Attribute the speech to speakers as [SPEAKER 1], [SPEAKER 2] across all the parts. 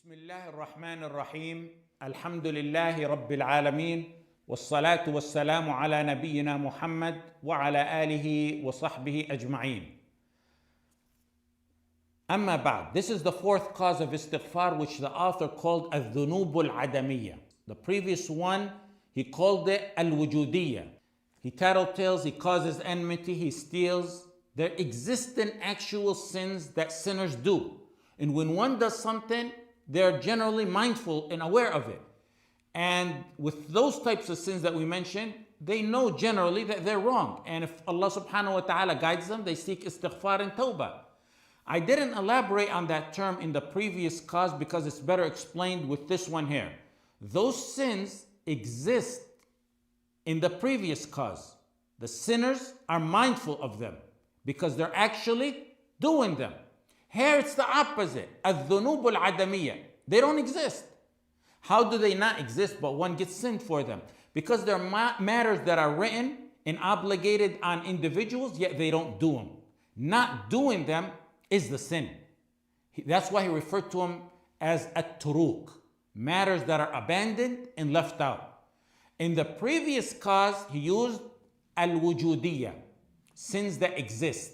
[SPEAKER 1] بسم الله الرحمن الرحيم. الحمد لله رب العالمين، والصلاة والسلام على نبينا محمد وعلى آله وصحبه أجمعين. أما بعد, this is the fourth cause of istighfar, which the author called الذنوب العدمية. The previous one, he called it al-wujudiyya. He tattletales, he causes enmity, he steals. There exist actual sins that sinners do. And when one does something, they're generally mindful and aware of it. And with those types of sins that we mentioned, they know generally that they're wrong. And if Allah subhanahu wa ta'ala guides them, they seek istighfar and tawbah. I didn't elaborate on that term in the previous cause because it's better explained with this one here. Those sins exist in the previous cause. The sinners are mindful of them because they're actually doing them. Here it's the opposite. الذنوب العدمية. They don't exist. How do they not exist but one gets sinned for them? Because they're matters that are written and obligated on individuals, yet they don't do them. Not doing them is the sin. That's why he referred to them as at-turuk, matters that are abandoned and left out. In the previous cause, he used al-wujudiyya, sins that exist.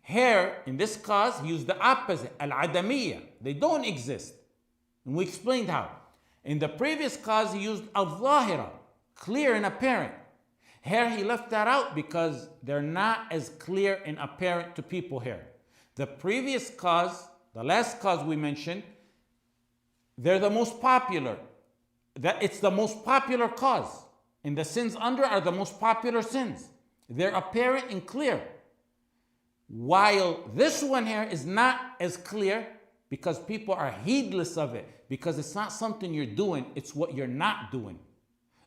[SPEAKER 1] Here, in this cause, he used the opposite, al-adamiyya. They don't exist. And we explained how. In the previous cause, he used al-zahira, clear and apparent. Here, he left that out because they're not as clear and apparent to people here. The previous cause, the last cause we mentioned, they're the most popular. It's the most popular cause. And the sins under are the most popular sins. They're apparent and clear. While this one here is not as clear because people are heedless of it, because it's not something you're doing, it's what you're not doing.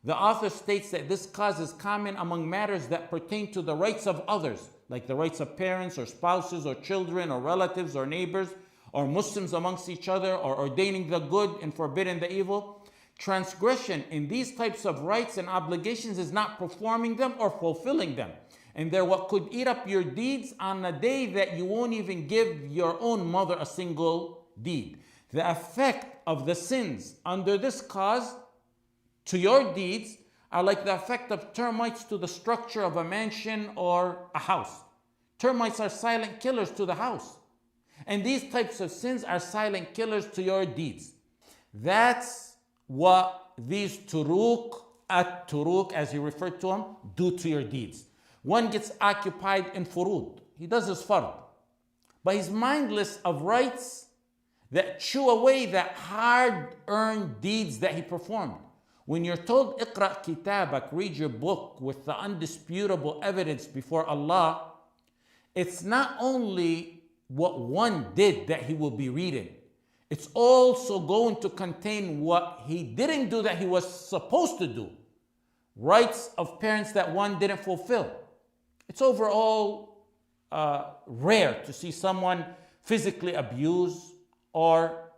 [SPEAKER 1] The author states that this cause is common among matters that pertain to the rights of others, like the rights of parents or spouses or children or relatives or neighbors or Muslims amongst each other, or ordaining the good and forbidding the evil. Transgression in these types of rights and obligations is not performing them or fulfilling them. And they're what could eat up your deeds on a day that you won't even give your own mother a single deed. The effect of the sins under this cause to your deeds are like the effect of termites to the structure of a mansion or a house. Termites are silent killers to the house. And these types of sins are silent killers to your deeds. That's what these turuk, at-turuk as he referred to them, do to your deeds. One gets occupied in furud. He does his fard. But he's mindless of rights that chew away that hard-earned deeds that he performed. When you're told, iqra kitabak, read your book with the undisputable evidence before Allah, it's not only what one did that he will be reading. It's also going to contain what he didn't do that he was supposed to do. Rights of parents that one didn't fulfill. It's overall rare to see someone physically abuse or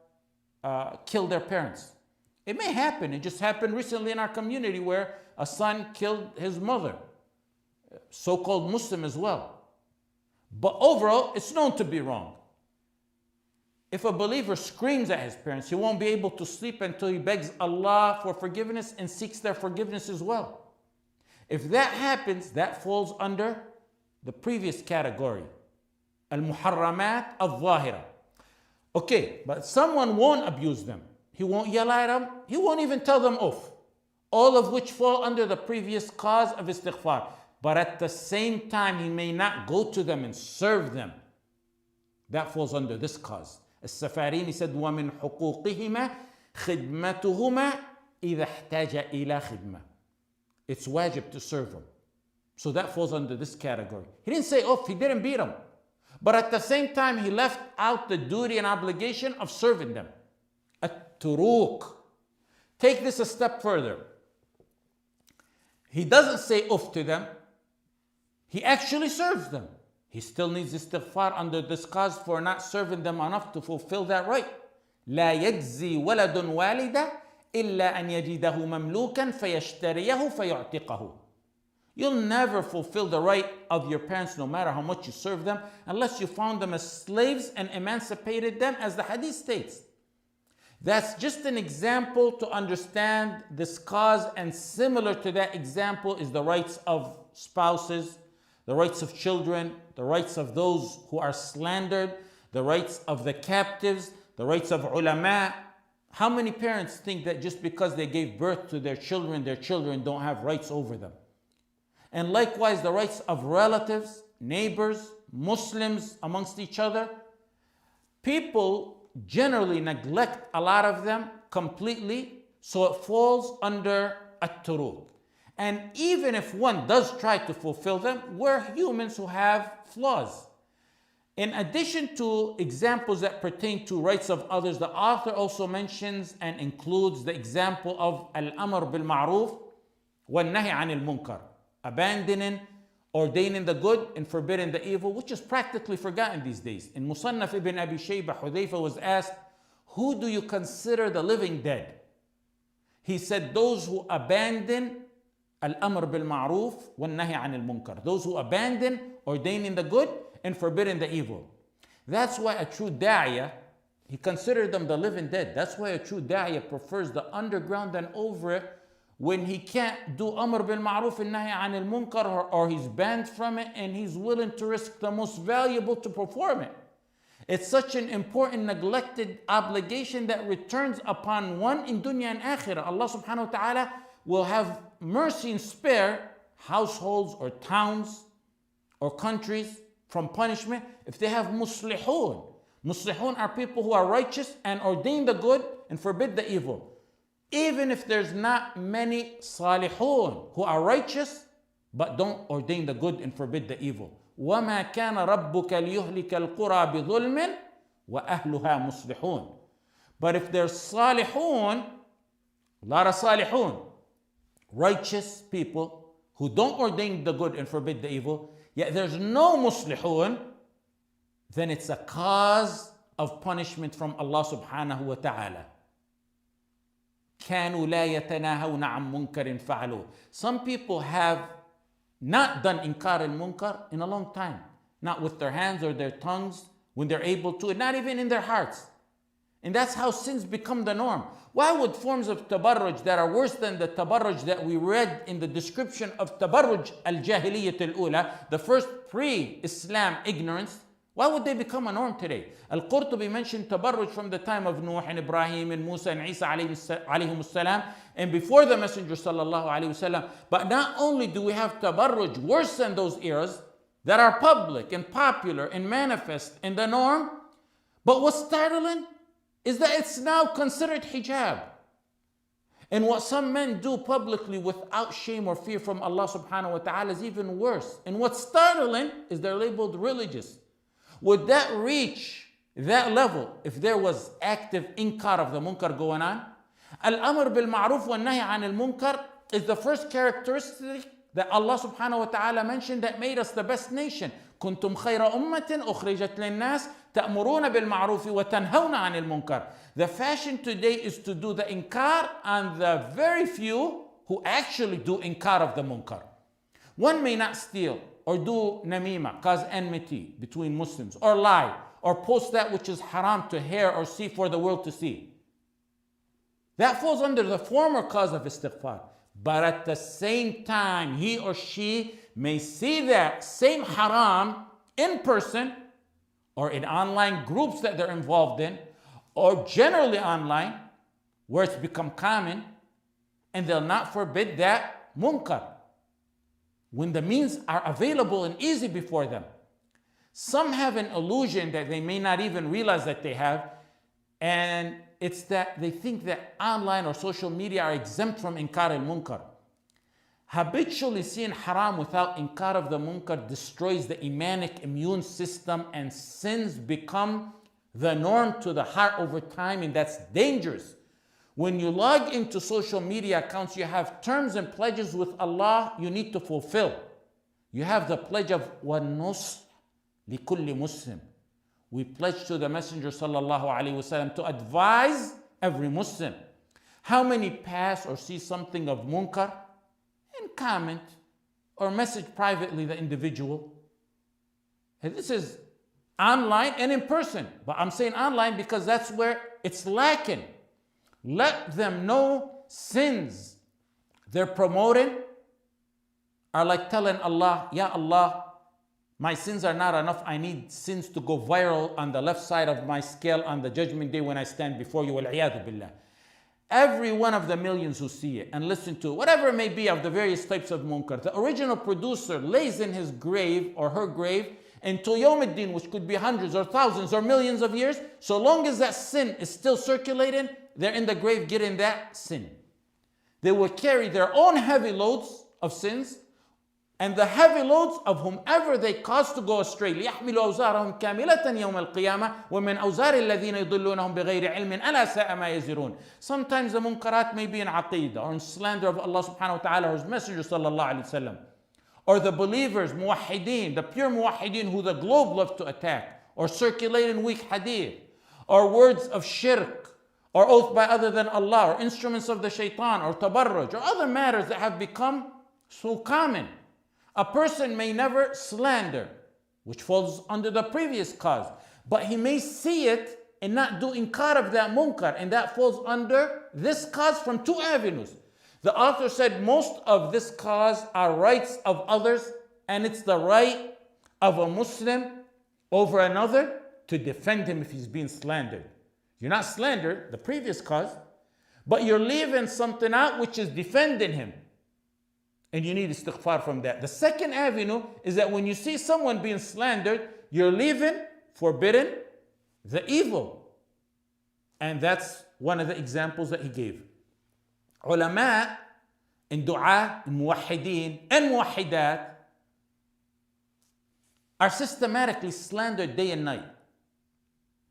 [SPEAKER 1] kill their parents. It may happen. It just happened recently in our community where a son killed his mother, so-called Muslim as well. But overall, it's known to be wrong. If a believer screams at his parents, he won't be able to sleep until he begs Allah for forgiveness and seeks their forgiveness as well. If that happens, that falls under the previous category, al-muharramat al-zahira. Okay, but someone won't abuse them. He won't yell at them. He won't even tell them off. All of which fall under the previous cause of istighfar. But at the same time, he may not go to them and serve them. That falls under this cause. As-Safarini said, وَمِنْ حُقُوقِهِمَا خِدْمَتُهُمَا إِذَا احْتَاجَ إِلَى خِدْمَةٍ. It's wajib to serve them. So that falls under this category. He didn't say off, he didn't beat them. But at the same time, he left out the duty and obligation of serving them. At-turuk. Take this a step further. He doesn't say off to them. He actually serves them. He still needs istighfar under this cause for not serving them enough to fulfill that right. لا يجزي ولد والدة إلا أن يجده مملوكا فيشتريه فيعتقه. You'll never fulfill the right of your parents no matter how much you serve them unless you found them as slaves and emancipated them, as the hadith states. That's just an example to understand this cause, and similar to that example is the rights of spouses, the rights of children, the rights of those who are slandered, the rights of the captives, the rights of ulama. How many parents think that just because they gave birth to their children don't have rights over them? And likewise, the rights of relatives, neighbors, Muslims amongst each other. People generally neglect a lot of them completely, so it falls under at-turuk. And even if one does try to fulfill them, we're humans who have flaws. In addition to examples that pertain to rights of others, the author also mentions and includes the example of al-amr bil-ma'ruf wal-nahy anil munkar, abandoning, ordaining the good and forbidding the evil, which is practically forgotten these days. In Musannaf ibn Abi Shaybah, Hudayfa was asked, who do you consider the living dead? He said, those who abandon al-amr bil-ma'ruf wal-nahy anil munkar, those who abandon ordaining the good and forbidding the evil. That's why a true da'iyah, he considered them the living dead. That's why a true da'iyah prefers the underground than over it when he can't do amr bil ma'ruf and nahy anil munkar, or he's banned from it and he's willing to risk the most valuable to perform it. It's such an important neglected obligation that returns upon one in dunya and akhirah. Allah subhanahu wa ta'ala will have mercy and spare households or towns or countries from punishment if they have muslihun. Muslihun are people who are righteous and ordain the good and forbid the evil. Even if there's not many salihun who are righteous but don't ordain the good and forbid the evil. وَمَا كَانَ رَبُّكَ لِيُهْلِكَ الْقُرَى بِظُلْمٍ وَأَهْلُهَا مُصْلِحُونَ. But if there's salihun, a lot of salihun, righteous people who don't ordain the good and forbid the evil, yet there's no muslihun, then it's a cause of punishment from Allah subhanahu wa ta'ala. كانوا لا يتناهون عن منكر فعلوه. Some people have not done inkar al-munkar in a long time. Not with their hands or their tongues when they're able to, and not even in their hearts. And that's how sins become the norm. Why would forms of tabarruj that are worse than the tabarruj that we read in the description of tabarruj al-jahiliyyat al-ula, the first pre-Islam ignorance, why would they become a norm today? Al-Qurtubi mentioned tabarruj from the time of Nuh and Ibrahim and Musa and Isa alayhim salam, and before the Messenger sallallahu alayhi wasallam. But not only do we have tabarruj worse than those eras that are public and popular and manifest in the norm, but what's startling is that it's now considered hijab. And what some men do publicly without shame or fear from Allah subhanahu wa ta'ala is even worse. And what's startling is they're labeled religious. Would that reach that level if there was active inkar of the munkar going on? Al-amr bil-ma'ruf wa nahy anil munkar is the first characteristic that Allah subhanahu wa ta'ala mentioned that made us the best nation. كنتم خير أمة أخرجت للناس تأمرون بالمعروف وتنهون عن المنكر. The fashion today is to do the inkar on the very few who actually do inkar of the munkar. One may not steal or do namima, cause enmity between Muslims, or lie, or post that which is haram to hear or see for the world to see. That falls under the former cause of istighfar. But at the same time, he or she may see that same haram in person or in online groups that they're involved in, or generally online, where it's become common, and they'll not forbid that munkar when the means are available and easy before them. Some have an illusion that they may not even realize that they have, and it's that they think that online or social media are exempt from inkar al-munkar. Habitually seeing haram without inkar of the munkar destroys the imanic immune system, and sins become the norm to the heart over time, and that's dangerous. When you log into social media accounts, you have terms and pledges with Allah you need to fulfill. You have the pledge of وَالنُّصْحِ لِكُلِّ Muslim. We pledge to the Messenger sallallahu alaihi wasallam to advise every Muslim. How many pass or see something of munkar and comment or message privately the individual? And this is online and in person, but I'm saying online because that's where it's lacking. Let them know sins they're promoting are like telling Allah, Ya Allah, my sins are not enough. I need sins to go viral on the left side of my scale on the judgment day when I stand before you. Wal-'iyadhu billah. Every one of the millions who see it and listen to it, whatever it may be of the various types of munkar, the original producer lays in his grave or her grave until Yawm al-Din, which could be hundreds or thousands or millions of years. So long as that sin is still circulating, they're in the grave getting that sin. They will carry their own heavy loads of sins and the heavy loads of whomever they cause to go astray. لِيَحْمِلُوا أَوْزَارَهُمْ كَامِلَةً يَوْمَ الْقِيَامَةِ وَمِنْ أَوْزَارِ الَّذِينَ يُضِلُّونَهُم بِغَيْرِ عِلْمٍ أَلَا سَاءَ مَا يَزِرُونَ. Sometimes the munkarat may be in aqeedah or in slander of Allah subhanahu wa ta'ala or His Messenger sallallahu alayhi wa sallam. Or the believers, muwahhideen, the pure muwahhideen who the globe loves to attack, or circulating weak hadith, or words of shirk, or oath by other than Allah, or instruments of the shaitan, or tabarruj, or other matters that have become so common. A person may never slander, which falls under the previous cause, but he may see it and not do inkar of that munkar, and that falls under this cause from two avenues. The author said most of this cause are rights of others, and it's the right of a Muslim over another to defend him if he's being slandered. You're not slandered, the previous cause, but you're leaving something out which is defending him. And you need istighfar from that. The second avenue is that when you see someone being slandered, you're leaving, forbidden the evil. And that's one of the examples that he gave. Ulama and dua and muwahhideen and muwahhidat are systematically slandered day and night.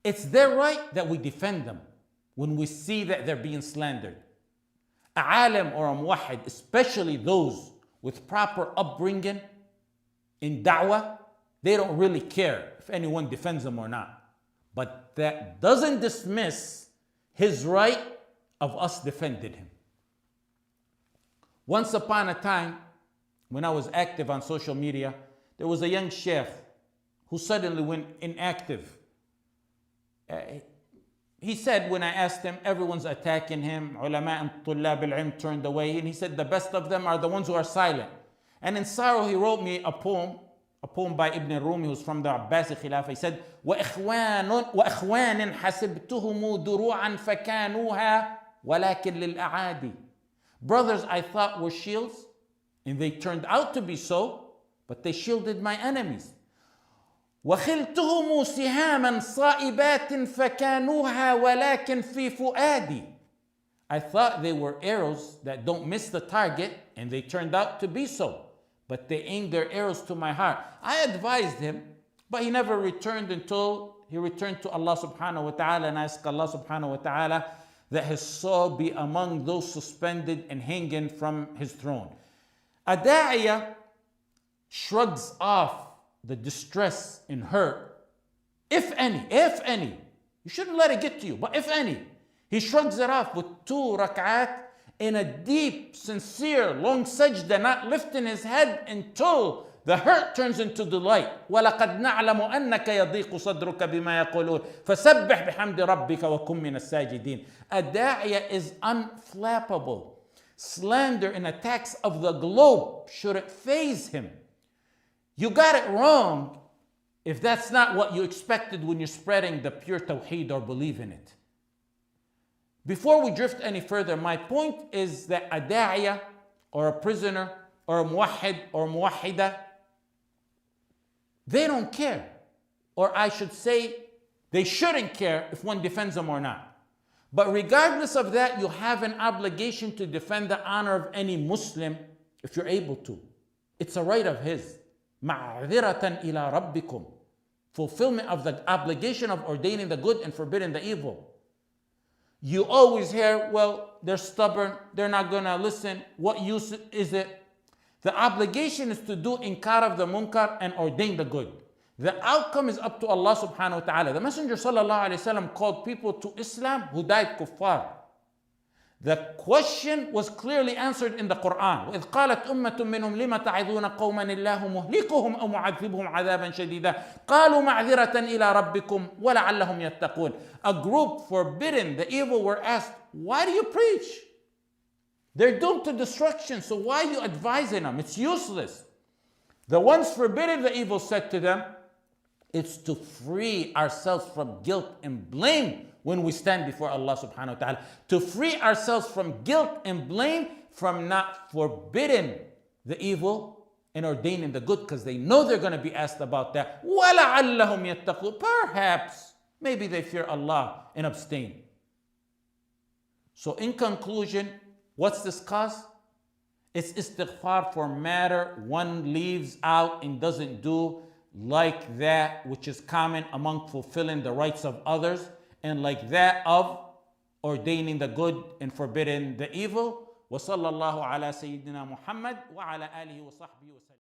[SPEAKER 1] It's their right that we defend them when we see that they're being slandered. A alim or a muwahhid, especially those with proper upbringing in da'wah, they don't really care if anyone defends them or not. But that doesn't dismiss his right of us defending him. Once upon a time, when I was active on social media, there was a young sheikh who suddenly went inactive. He said, when I asked him, everyone's attacking him, ulama and tullab al-ilm turned away, and he said the best of them are the ones who are silent. And in sorrow, he wrote me a poem by Ibn Rumi, who's from the Abbasi Khilafah. He said, وَإِخْوَانٍ حَسِبْتُهُمُ دُرُوعًا فَكَانُوهَا وَلَكِنْ لِلْأَعَادِي. Brothers I thought were shields, and they turned out to be so, but they shielded my enemies. وَخِلْتُهُمُ سِهَامًا صَائِبَاتٍ فَكَانُوهَا وَلَكِنْ فِي فُؤَادِي. I thought they were arrows that don't miss the target, and they turned out to be so, but they aimed their arrows to my heart. I advised him, but he never returned until he returned to Allah subhanahu wa ta'ala, and I asked Allah subhanahu wa ta'ala that his soul be among those suspended and hanging from his throne. A da'iyah shrugs off the distress and hurt, if any, you shouldn't let it get to you, but if any, he shrugs it off with 2 rak'at in a deep, sincere, long sajda, not lifting his head until the hurt turns into delight. وَلَقَدْ نَعْلَمُ أَنَّكَ يَضِيقُ صَدْرُكَ بِمَا يَقُولُونَ فَسَبِّحْ بِحَمْدِ رَبِّكَ وَكُن مِّنَ السَّاجِدِينَ. A da'iyah is unflappable. Slander and attacks of the globe shouldn't faze him. You got it wrong if that's not what you expected when you're spreading the pure tawheed or believe in it. Before we drift any further, my point is that a da'iyah or a prisoner or a muwahhid or muwahhidah, they don't care. Or I should say, they shouldn't care if one defends them or not. But regardless of that, you have an obligation to defend the honor of any Muslim if you're able to. It's a right of his. مَعْذِرَةً إِلَىٰ رَبِّكُمْ. Fulfillment of the obligation of ordaining the good and forbidding the evil. You always hear, well, they're stubborn, they're not going to listen, what use is it? The obligation is to do inkar of the munkar and ordain the good. The outcome is up to Allah subhanahu wa ta'ala. The Messenger sallallahu alayhi wa sallam called people to Islam who died kuffar. The question was clearly answered in the Quran. وإذ قالت أمة منهم لم تعظون قوما الله مهلكهم أو معذبهم عذابا شديدا قالوا معذرة إلى ربكم ولعلهم يتقون. A group forbidden the evil were asked, why do you preach? They're doomed to destruction, so why are you advising them? It's useless. The ones forbidden the evil said to them, it's to free ourselves from guilt and blame when we stand before Allah subhanahu wa ta'ala. To free ourselves from guilt and blame from not forbidding the evil and ordaining the good, because they know they're going to be asked about that. وَلَعَلَّهُمْ يَتَّقُونَ. Perhaps, maybe they fear Allah and abstain. So in conclusion, what's this cause? It's istighfar for matter one leaves out and doesn't do, like that which is common among fulfilling the rights of others, and like that of ordaining the good and forbidding the evil. وصلى الله على سيدنا محمد وعلى آله وصحبه وسلم.